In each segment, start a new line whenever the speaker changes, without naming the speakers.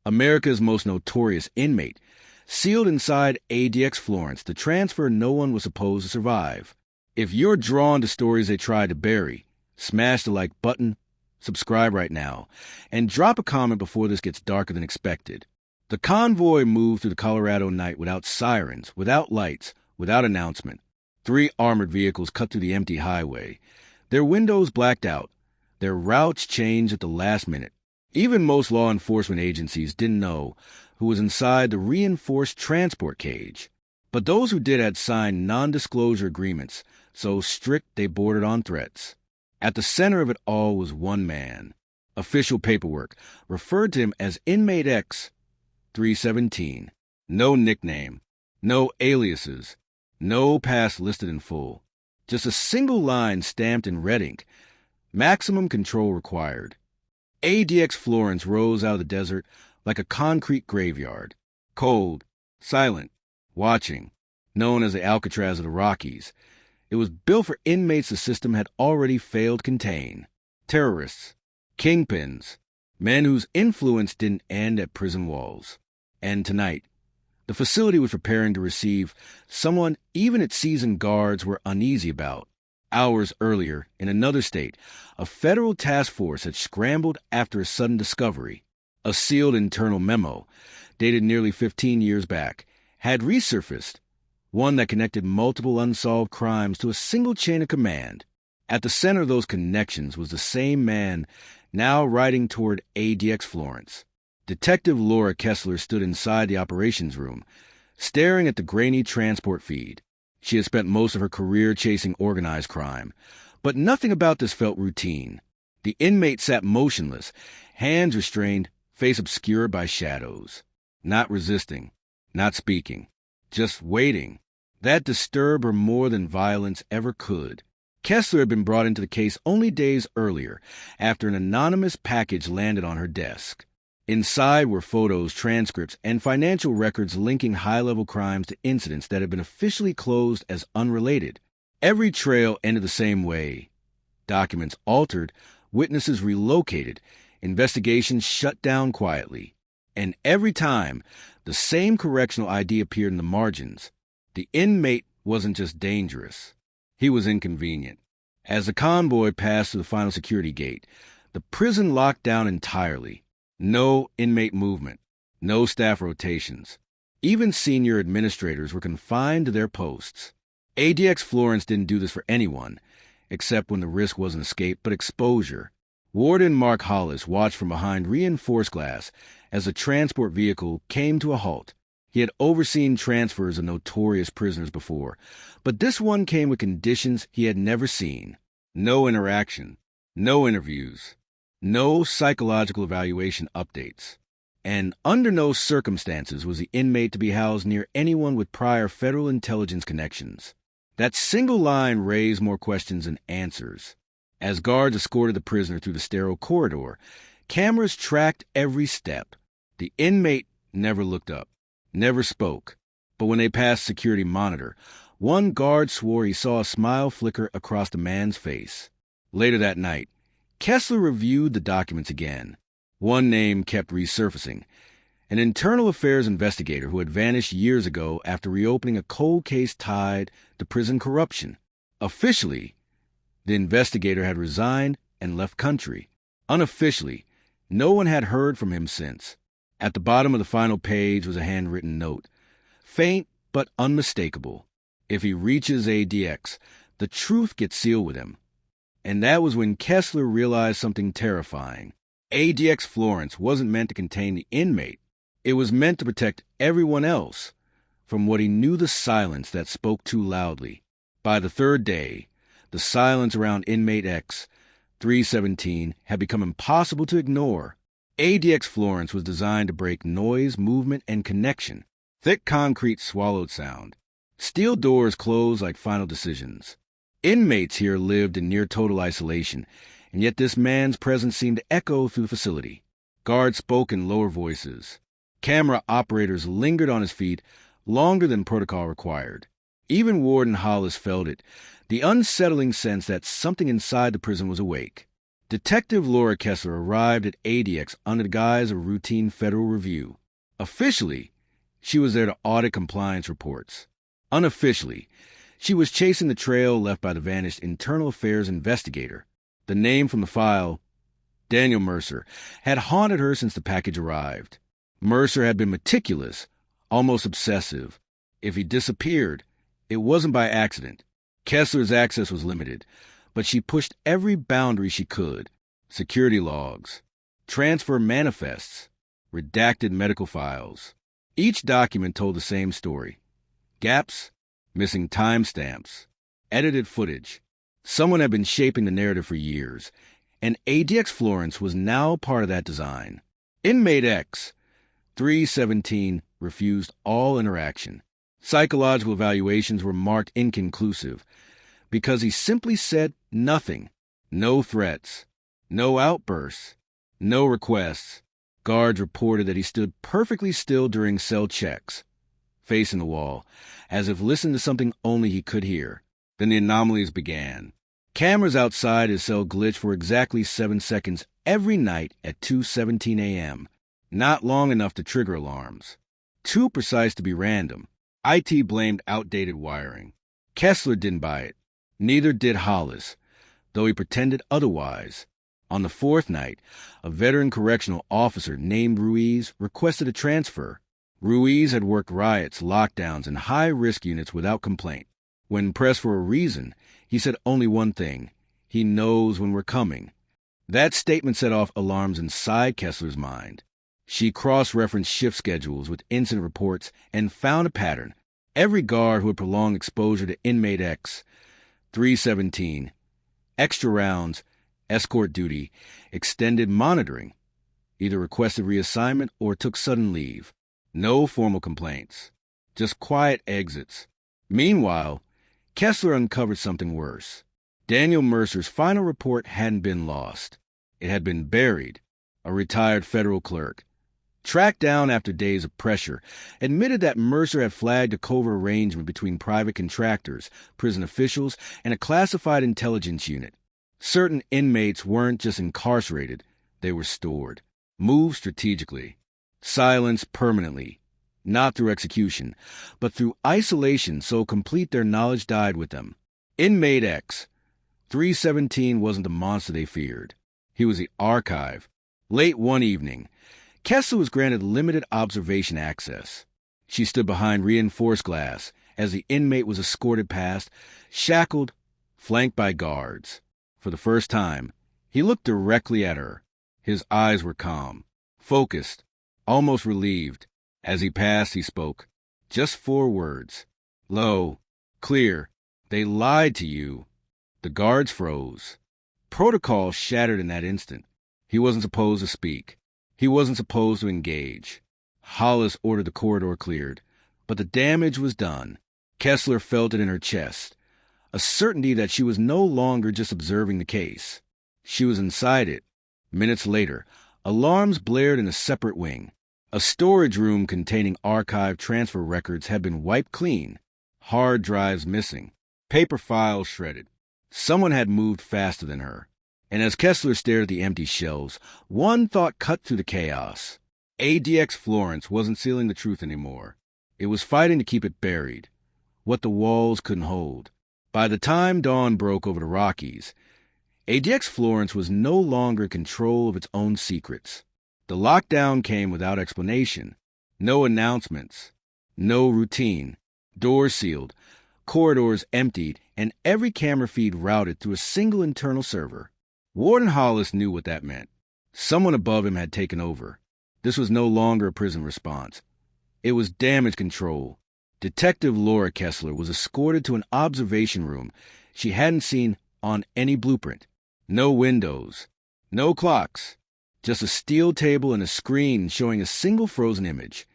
America's most notorious inmate, sealed inside ADX Florence, the transfer no one was supposed to survive. If you're drawn to stories they tried to bury, smash the like button, subscribe right now, and drop a comment before this gets darker than expected. The convoy moved through the Colorado night without sirens, without lights, without announcement. 3 armored vehicles cut through the empty highway, their windows blacked out, their routes changed at the last minute. Even most law enforcement agencies didn't know who was inside the reinforced transport cage. But those who did had signed non-disclosure agreements, so strict they bordered on threats. At the center of it all was one man. Official paperwork referred to him as Inmate X 317. No nickname, no aliases, no past listed in full. Just a single line stamped in red ink. Maximum control required. ADX Florence rose out of the desert like a concrete graveyard. Cold, silent, watching, known as the Alcatraz of the Rockies. It was built for inmates the system had already failed to contain. Terrorists, kingpins, men whose influence didn't end at prison walls. And tonight, the facility was preparing to receive someone even its seasoned guards were uneasy about. Hours earlier, in another state, a federal task force had scrambled after a sudden discovery. A sealed internal memo, dated nearly 15 years back, had resurfaced, one that connected multiple unsolved crimes to a single chain of command. At the center of those connections was the same man now riding toward ADX Florence. Detective Laura Kessler stood inside the operations room, staring at the grainy transport feed. She had spent most of her career chasing organized crime, but nothing about this felt routine. The inmate sat motionless, hands restrained, face obscured by shadows. Not resisting, not speaking, just waiting. That disturbed her more than violence ever could. Kessler had been brought into the case only days earlier, after an anonymous package landed on her desk. Inside were photos, transcripts, and financial records linking high-level crimes to incidents that had been officially closed as unrelated. Every trail ended the same way. Documents altered, witnesses relocated, investigations shut down quietly. And every time, the same correctional ID appeared in the margins. The inmate wasn't just dangerous. He was inconvenient. As the convoy passed through the final security gate, the prison locked down entirely. No inmate movement, no staff rotations. Even senior administrators were confined to their posts. ADX Florence didn't do this for anyone, except when the risk wasn't escape but exposure. Warden Mark Hollis watched from behind reinforced glass as the transport vehicle came to a halt. He had overseen transfers of notorious prisoners before, but this one came with conditions he had never seen. No interaction, no interviews, no psychological evaluation updates. And under no circumstances was the inmate to be housed near anyone with prior federal intelligence connections. That single line raised more questions than answers. As guards escorted the prisoner through the sterile corridor, cameras tracked every step. The inmate never looked up, never spoke. But when they passed security monitor, one guard swore he saw a smile flicker across the man's face. Later that night, Kessler reviewed the documents again. One name kept resurfacing, an internal affairs investigator who had vanished years ago after reopening a cold case tied to prison corruption. Officially, the investigator had resigned and left country. Unofficially, no one had heard from him since. At the bottom of the final page was a handwritten note, faint but unmistakable. If he reaches ADX, the truth gets sealed with him. And that was when Kessler realized something terrifying. ADX Florence wasn't meant to contain the inmate. It was meant to protect everyone else from what he knew the silence that spoke too loudly. By the third day, the silence around Inmate X 317 had become impossible to ignore. ADX Florence was designed to break noise, movement, and connection. Thick concrete swallowed sound. Steel doors closed like final decisions. Inmates here lived in near-total isolation, and yet this man's presence seemed to echo through the facility. Guards spoke in lower voices. Camera operators lingered on his feet longer than protocol required. Even Warden Hollis felt it, the unsettling sense that something inside the prison was awake. Detective Laura Kessler arrived at ADX under the guise of routine federal review. Officially, she was there to audit compliance reports. Unofficially, she was chasing the trail left by the vanished internal affairs investigator. The name from the file, Daniel Mercer, had haunted her since the package arrived. Mercer had been meticulous, almost obsessive. If he disappeared, it wasn't by accident. Kessler's access was limited, but she pushed every boundary she could. Security logs, transfer manifests, redacted medical files. Each document told the same story. Gaps, missing timestamps, edited footage. Someone had been shaping the narrative for years, and ADX Florence was now part of that design. Inmate X, 317, refused all interaction. Psychological evaluations were marked inconclusive because he simply said nothing. No threats, no outbursts, no requests. Guards reported that he stood perfectly still during cell checks, facing the wall, as if listening to something only he could hear. Then the anomalies began. Cameras outside his cell glitched for exactly 7 seconds every night at 2:17 a.m., not long enough to trigger alarms. Too precise to be random. IT blamed outdated wiring. Kessler didn't buy it. Neither did Hollis, though he pretended otherwise. On the 4th night, a veteran correctional officer named Ruiz requested a transfer. Ruiz had worked riots, lockdowns, and high-risk units without complaint. When pressed for a reason, he said only one thing: he knows when we're coming. That statement set off alarms inside Kessler's mind. She cross-referenced shift schedules with incident reports and found a pattern. Every guard who had prolonged exposure to Inmate X, 317, extra rounds, escort duty, extended monitoring, either requested reassignment or took sudden leave. No formal complaints, just quiet exits. Meanwhile, Kessler uncovered something worse. Daniel Mercer's final report hadn't been lost. It had been buried. A retired federal clerk, tracked down after days of pressure, admitted that Mercer had flagged a covert arrangement between private contractors, prison officials, and a classified intelligence unit. Certain inmates weren't just incarcerated, they were stored, moved strategically, silenced permanently, not through execution, but through isolation so complete their knowledge died with them. Inmate X, 317, wasn't the monster they feared. He was the archive. Late one evening, Kessler was granted limited observation access. She stood behind reinforced glass as the inmate was escorted past, shackled, flanked by guards. For the first time, he looked directly at her. His eyes were calm, focused, almost relieved. As he passed, he spoke. Just 4 words. Low, clear. They lied to you. The guards froze. Protocol shattered in that instant. He wasn't supposed to speak. He wasn't supposed to engage. Hollis ordered the corridor cleared, but the damage was done. Kessler felt it in her chest, a certainty that she was no longer just observing the case. She was inside it. Minutes later, alarms blared in a separate wing. A storage room containing archive transfer records had been wiped clean, hard drives missing, paper files shredded. Someone had moved faster than her. And as Kessler stared at the empty shelves, one thought cut through the chaos. ADX Florence wasn't sealing the truth anymore. It was fighting to keep it buried, what the walls couldn't hold. By the time dawn broke over the Rockies, ADX Florence was no longer in control of its own secrets. The lockdown came without explanation. No announcements. No routine. Doors sealed. Corridors emptied, and every camera feed routed through a single internal server. Warden Hollis knew what that meant. Someone above him had taken over. This was no longer a prison response. It was damage control. Detective Laura Kessler was escorted to an observation room she hadn't seen on any blueprint. No windows. No clocks. Just a steel table and a screen showing a single frozen image.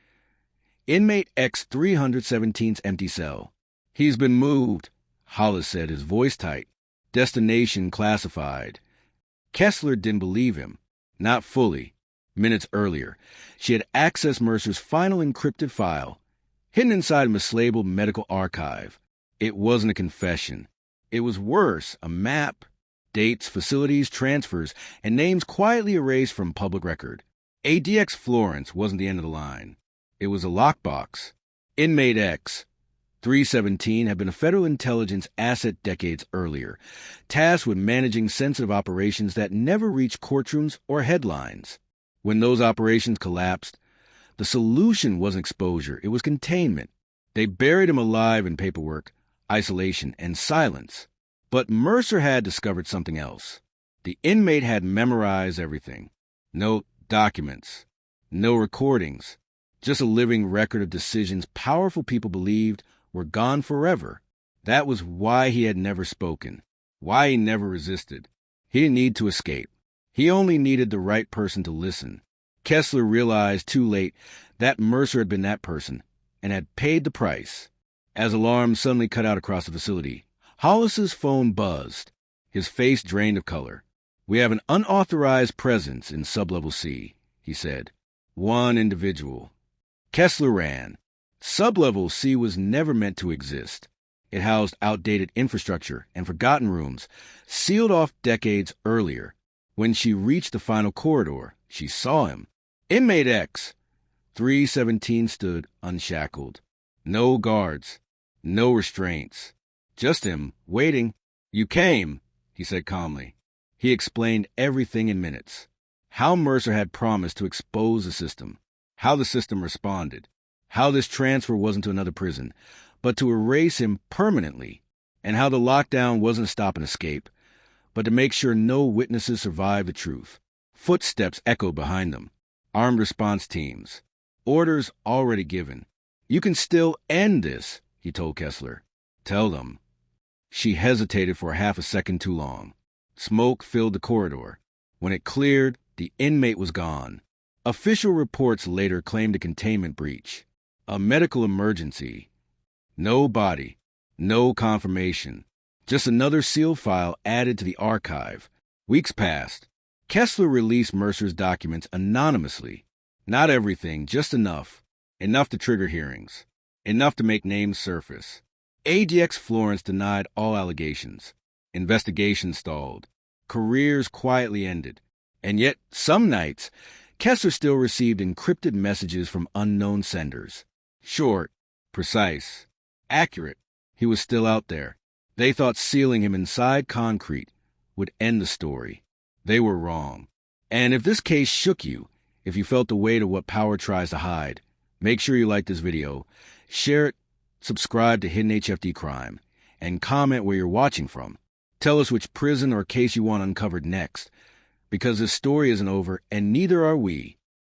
Inmate X 317's empty cell. He's been moved, Hollis said, his voice tight. Destination classified. Kessler didn't believe him. Not fully. Minutes earlier, she had accessed Mercer's final encrypted file, hidden inside a mislabeled medical archive. It wasn't a confession. It was worse, a map, dates, facilities, transfers, and names quietly erased from public record. ADX Florence wasn't the end of the line. It was a lockbox. Inmate X, 317, had been a federal intelligence asset decades earlier, tasked with managing sensitive operations that never reached courtrooms or headlines. When those operations collapsed, the solution wasn't exposure, it was containment. They buried him alive in paperwork, isolation, and silence. But Mercer had discovered something else. The inmate had memorized everything. No documents, no recordings, just a living record of decisions powerful people believed were gone forever. That was why he had never spoken, why he never resisted. He didn't need to escape. He only needed the right person to listen. Kessler realized too late that Mercer had been that person and had paid the price. As alarms suddenly cut out across the facility, Hollis's phone buzzed. His face drained of color. "We have an unauthorized presence in sublevel C," he said. "One individual." Kessler ran. Sublevel C was never meant to exist. It housed outdated infrastructure and forgotten rooms, sealed off decades earlier. When she reached the final corridor, she saw him. Inmate X, 317, stood unshackled. No guards, no restraints. Just him, waiting. "You came," he said calmly. He explained everything in minutes. How Mercer had promised to expose the system. How the system responded. How this transfer wasn't to another prison, but to erase him permanently. And how the lockdown wasn't to stop an escape, but to make sure no witnesses survived the truth. Footsteps echoed behind them. Armed response teams. Orders already given. "You can still end this," he told Kessler. "Tell them." She hesitated for half a second too long. Smoke filled the corridor. When it cleared, the inmate was gone. Official reports later claimed a containment breach. A medical emergency. No body. No confirmation. Just another sealed file added to the archive. Weeks passed. Kessler released Mercer's documents anonymously. Not everything, just enough. Enough to trigger hearings. Enough to make names surface. ADX Florence denied all allegations. Investigations stalled. Careers quietly ended. And yet, some nights, Kessler still received encrypted messages from unknown senders. Short, precise, accurate. He was still out there. They thought sealing him inside concrete would end the story. They were wrong. And if this case shook you, if you felt the weight of what power tries to hide, make sure you like this video, share it, subscribe to Hidden HFD Crime, and comment where you're watching from. Tell us which prison or case you want uncovered next, because this story isn't over, and neither are we.